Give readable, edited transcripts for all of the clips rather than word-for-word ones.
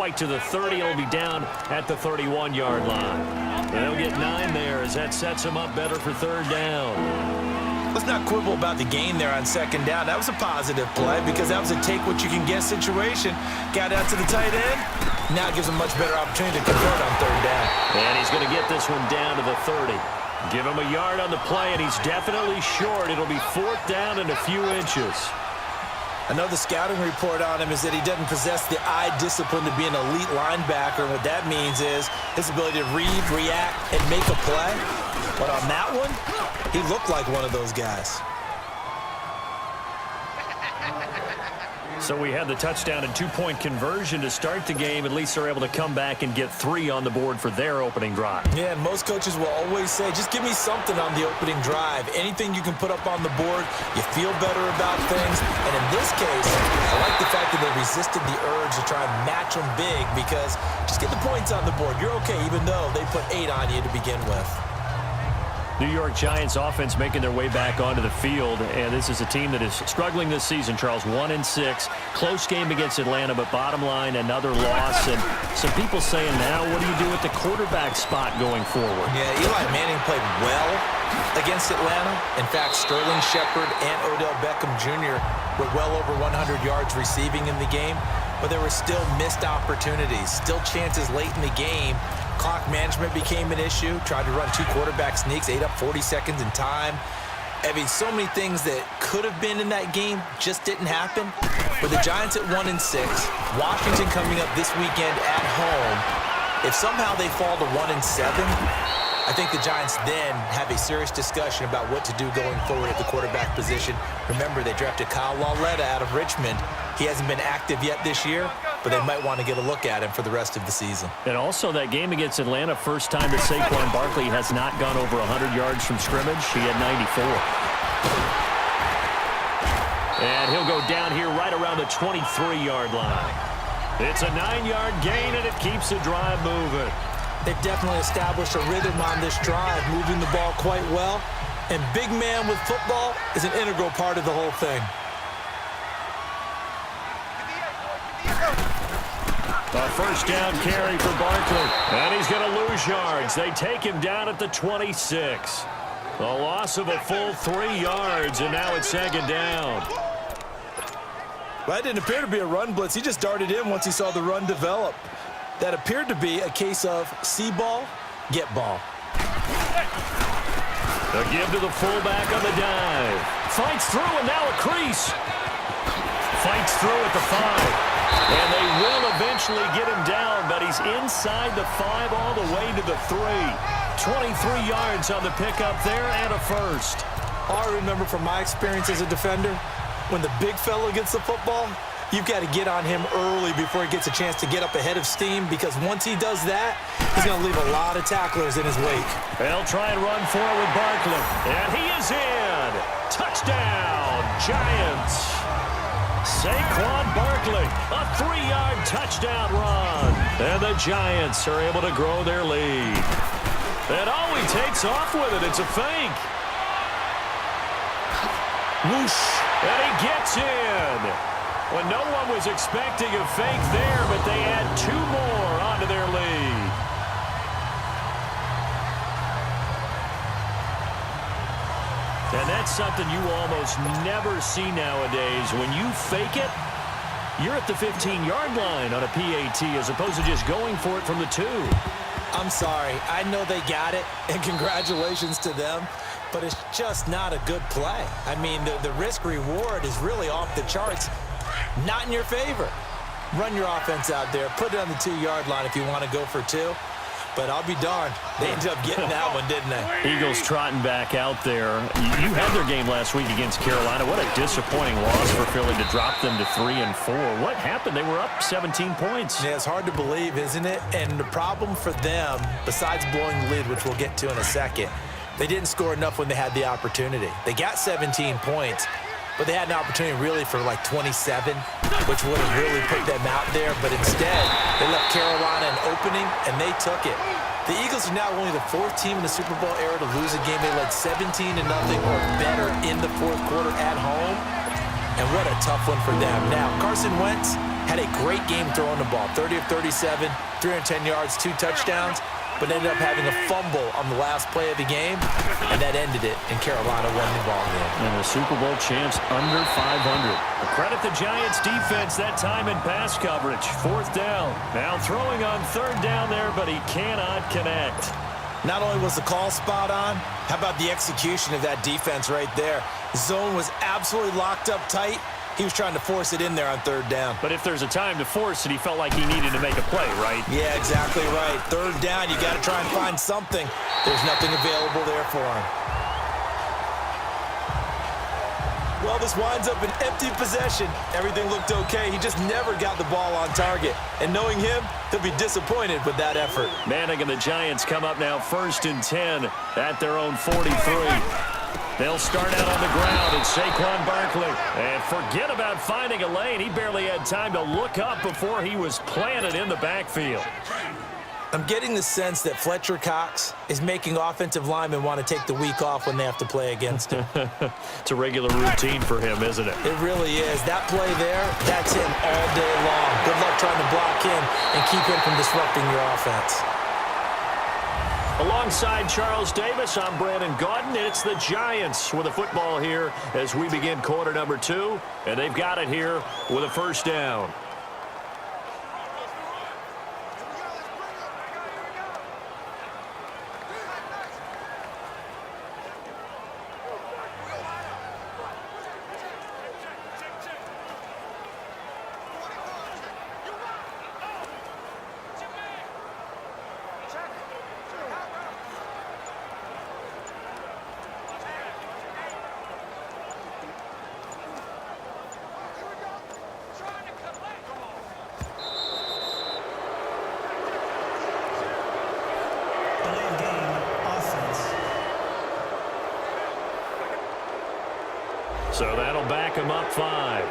quite to the 30. It'll be down at the 31-yard line. They'll get 9 there as that sets them up better for third down. Let's not quibble about the gain there on second down. That was a positive play because that was a take-what-you-can-get situation. Got out to the tight end. Now it gives him a much better opportunity to convert on third down. And he's going to get this one down to the 30. Give him a yard on the play, and he's definitely short. It'll be fourth down and a few inches. Another scouting report on him is that he doesn't possess the eye discipline to be an elite linebacker. What that means is his ability to read, react, and make a play. But on that one, he looked like one of those guys. So we had the touchdown and two-point conversion to start the game. At least they're able to come back and get 3 on the board for their opening drive. Yeah, and most coaches will always say, just give me something on the opening drive. Anything you can put up on the board, you feel better about things. And in this case, I like the fact that they resisted the urge to try and match them big because just get the points on the board. You're okay, even though they put 8 on you to begin with. New York Giants offense making their way back onto the field, and this is a team that is struggling this season, Charles. 1-6, close game against Atlanta, but bottom line, another loss. And some people saying now, what do you do with the quarterback spot going forward? Yeah, Eli Manning played well against Atlanta. In fact, Sterling Shepard and Odell Beckham Jr. were well over 100 yards receiving in the game, but there were still missed opportunities, still chances late in the game. Clock management became an issue. Tried to run 2 quarterback sneaks, ate up 40 seconds in time. I mean, so many things that could have been in that game just didn't happen. With the Giants at 1-6, Washington coming up this weekend at home, if somehow they fall to 1-7, I think the Giants then have a serious discussion about what to do going forward at the quarterback position. Remember, they drafted Kyle Lauletta out of Richmond. He hasn't been active yet this year, but they might want to get a look at him for the rest of the season. And also that game against Atlanta, first time that Saquon Barkley has not gone over 100 yards from scrimmage. He had 94. And he'll go down here right around the 23-yard line. It's a 9-yard gain, and it keeps the drive moving. They've definitely established a rhythm on this drive, moving the ball quite well. And big man with football is an integral part of the whole thing. A first down carry for Barkley. And he's going to lose yards. They take him down at the 26. A loss of a full 3 yards, and now it's second down. Well, that didn't appear to be a run blitz. He just darted in once he saw the run develop. That appeared to be a case of see ball, get ball. The give to the fullback on the dive. Fights through, and now a crease. Fights through at the 5. And they will eventually get him down, but he's inside the 5 all the way to the 3. 23 yards on the pickup there and a first. I remember from my experience as a defender, when the big fella gets the football, you've got to get on him early before he gets a chance to get up ahead of steam, because once he does that, he's going to leave a lot of tacklers in his wake. They'll try and run forward with Barkley. And he is in. Touchdown, Giants. Saquon Barkley, a 3-yard touchdown run. And the Giants are able to grow their lead. And oh, he takes off with it. It's a fake. Whoosh. And he gets in. When no one was expecting a fake there, but they add 2 more onto their lead. And that's something you almost never see nowadays. When you fake it, you're at the 15-yard line on a PAT as opposed to just going for it from the 2. I'm sorry. I know they got it, and congratulations to them, but it's just not a good play. I mean, the risk-reward is really off the charts. Not in your favor. Run your offense out there. Put it on the 2-yard line if you want to go for 2. But I'll be darned. They ended up getting that one, didn't they? Eagles trotting back out there. You had their game last week against Carolina. What a disappointing loss for Philly to drop them to 3-4. What happened? They were up 17 points. Yeah, it's hard to believe, isn't it? And the problem for them, besides blowing the lead, which we'll get to in a second, they didn't score enough when they had the opportunity. They got 17 points. But they had an opportunity really for like 27, which would have really put them out there. But instead, they left Carolina an opening, and they took it. The Eagles are now only the 4th team in the Super Bowl era to lose a game. They led 17-0 or better in the 4th quarter at home. And what a tough one for them. Now, Carson Wentz, had a great game throwing the ball. 30 of 37, 310 yards, 2 touchdowns, but ended up having a fumble on the last play of the game, and that ended it, and Carolina won the ball game. And the Super Bowl champs under 500. Credit the Giants defense that time in pass coverage. 4th down. Now throwing on 3rd down there, but he cannot connect. Not only was the call spot on, how about the execution of that defense right there? Zone was absolutely locked up tight. He was trying to force it in there on 3rd down. But if there's a time to force it, he felt like he needed to make a play, right? Yeah, exactly right. 3rd down, you got to try and find something. There's nothing available there for him. Well, this winds up an empty possession. Everything looked okay. He just never got the ball on target. And knowing him, he'll be disappointed with that effort. Manning and the Giants come up now 1st and 10 at their own 43. They'll start out on the ground, and Saquon Barkley. And forget about finding a lane. He barely had time to look up before he was planted in the backfield. I'm getting the sense that Fletcher Cox is making offensive linemen want to take the week off when they have to play against him. It's a regular routine for him, isn't it? It really is. That play there, that's him all day long. Good luck trying to block him and keep him from disrupting your offense. Alongside Charles Davis, I'm Brandon Gaudin. It's the Giants with a football here as we begin quarter number 2. And they've got it here with a 1st down. So that'll back him up 5.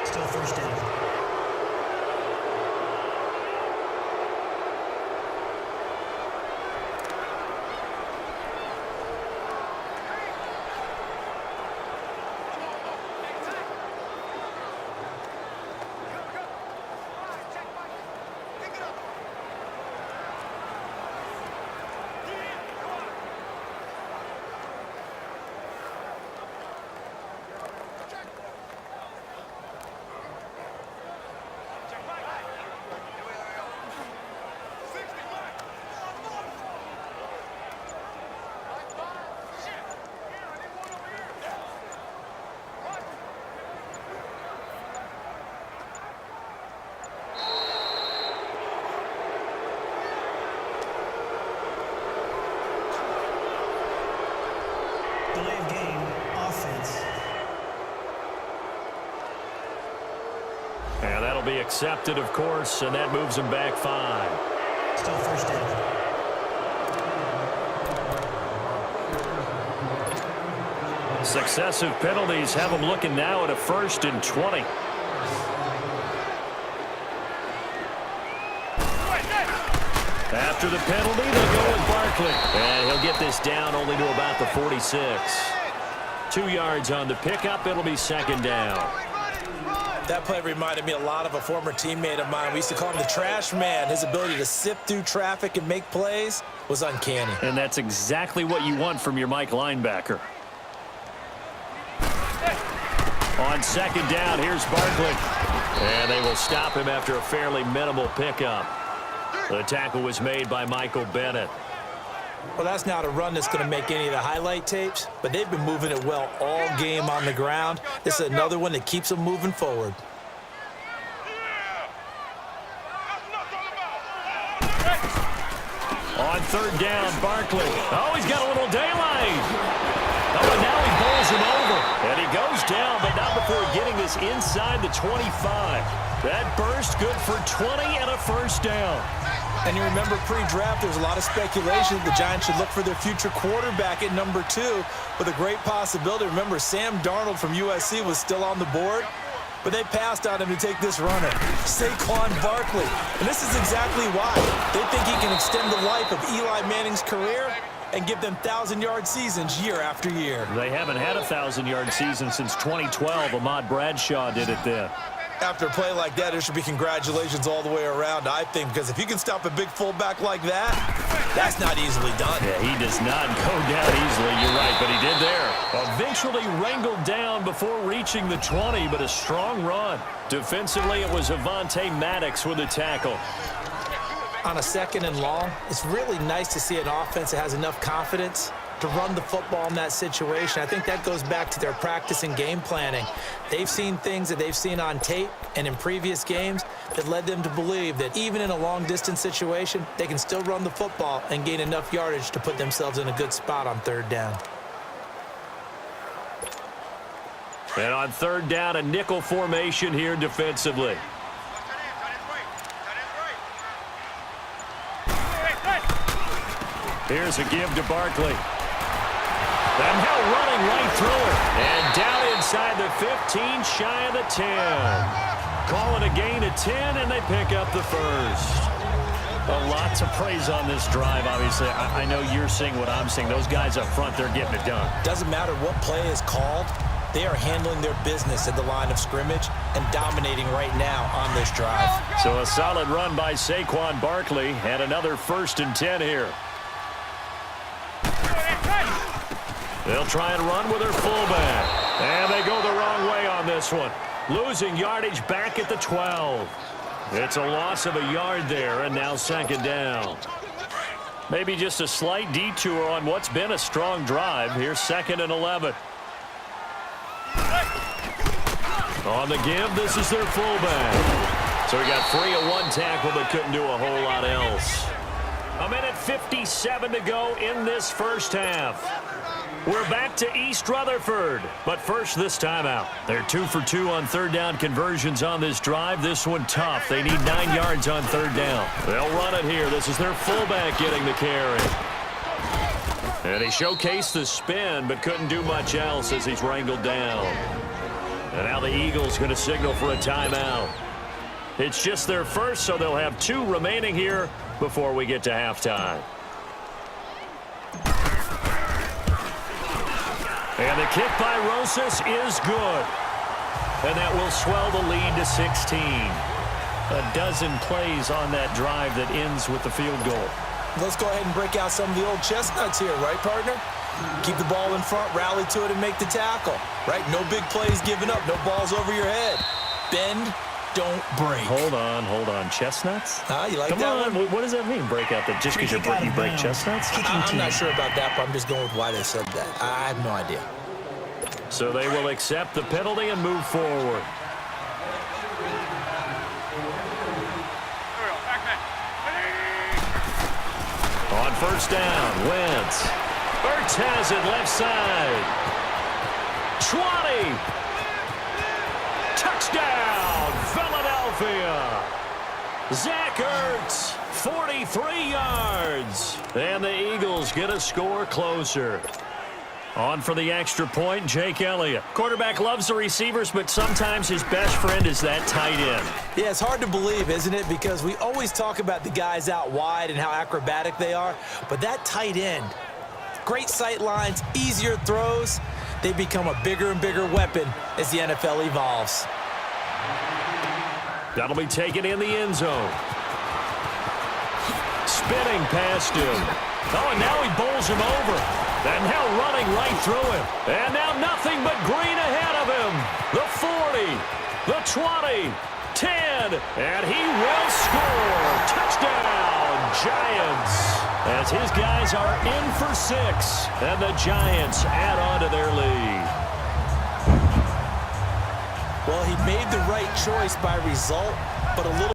Still 1st down. Delay of game, offense. And that'll be accepted, of course, and that moves him back 5. Still 1st down. Successive penalties have him looking now at a 1st and 20. After the penalty, they'll go with Barkley. And he'll get this down only to about the 46. 2 yards on the pickup. It'll be 2nd down. That play reminded me a lot of a former teammate of mine. We used to call him the trash man. His ability to sift through traffic and make plays was uncanny. And that's exactly what you want from your Mike linebacker. On 2nd down, here's Barkley. And they will stop him after a fairly minimal pickup. The tackle was made by Michael Bennett. Well, that's not a run that's going to make any of the highlight tapes, but they've been moving it well all game on the ground. This is another one that keeps them moving forward. On 3rd down, Barkley. Oh, he's got a little daylight. Oh, and now he bowls him over. And he goes down, but not before getting this inside the 25. That burst good for 20 and a 1st down. And you remember pre-draft, there was a lot of speculation the Giants should look for their future quarterback at number 2 with a great possibility. Remember, Sam Darnold from USC was still on the board, but they passed on him to take this runner, Saquon Barkley. And this is exactly why. They think he can extend the life of Eli Manning's career and give them 1,000-yard seasons year after year. They haven't had a 1,000-yard season since 2012. Ahmad Bradshaw did it then. After a play like that, there should be congratulations all the way around, I think, because if you can stop a big fullback like that, that's not easily done. Yeah, he does not go down easily, you're right, but he did there. Eventually wrangled down before reaching the 20, but a strong run. Defensively, it was Avonte Maddox with a tackle. On a 2nd and long, it's really nice to see an offense that has enough confidence to run the football in that situation. I think that goes back to their practice and game planning. They've seen things that they've seen on tape and in previous games that led them to believe that even in a long-distance situation, they can still run the football and gain enough yardage to put themselves in a good spot on 3rd down. And on 3rd down, a nickel formation here defensively. Here's a give to Barkley. And now running right through it. And down inside the 15, shy of the 10. Calling a gain of 10, and they pick up the first. A lot to praise on this drive, obviously. I know you're seeing what I'm seeing. Those guys up front, they're getting it done. Doesn't matter what play is called. They are handling their business at the line of scrimmage and dominating right now on this drive. So a solid run by Saquon Barkley, and another 1st and 10 here. They'll try and run with their fullback. And they go the wrong way on this one. Losing yardage back at the 12. It's a loss of a yard there, and now 2nd down. Maybe just a slight detour on what's been a strong drive. Here's 2nd and 11. On the give, this is their fullback. So he got free of one tackle but couldn't do a whole lot else. 1:57 to go in this first half. We're back to East Rutherford, but first this timeout. They're 2 for 2 on 3rd down conversions on this drive. This one tough. They need 9 yards on 3rd down. They'll run it here. This is their fullback getting the carry. And he showcased the spin, but couldn't do much else as he's wrangled down. And now the Eagles going to signal for a timeout. It's just their first, so they'll have 2 remaining here before we get to halftime. And the kick by Rosas is good. And that will swell the lead to 16. A dozen plays on that drive that ends with the field goal. Let's go ahead and break out some of the old chestnuts here, right, partner? Keep the ball in front, rally to it, and make the tackle, right? No big plays given up, no balls over your head. Bend, don't break. Hold on. Chestnuts? You like Come that on. one? What does that mean, break out? Just because you break chestnuts? I'm not sure about that, but I'm just going with why they said that. I have no idea. So they will accept the penalty and move forward. On 1st down, Wentz. Ertz has it left side. 20. Touchdown, Philadelphia. Zach Ertz, 43 yards. And the Eagles get a score closer. On for the extra point, Jake Elliott. Quarterback loves the receivers, but sometimes his best friend is that tight end. Yeah, it's hard to believe, isn't it? Because we always talk about the guys out wide and how acrobatic they are. But that tight end, great sight lines, easier throws, they become a bigger and bigger weapon as the NFL evolves. That'll be taken in the end zone. Spinning past him. Oh, and now he bowls him over. And now running right through him. And now nothing but green ahead of him. The 40, the 20, 10, and he will score. Touchdown, Giants. As his guys are in for 6, and the Giants add on to their lead. Well, he made the right choice by result, but a little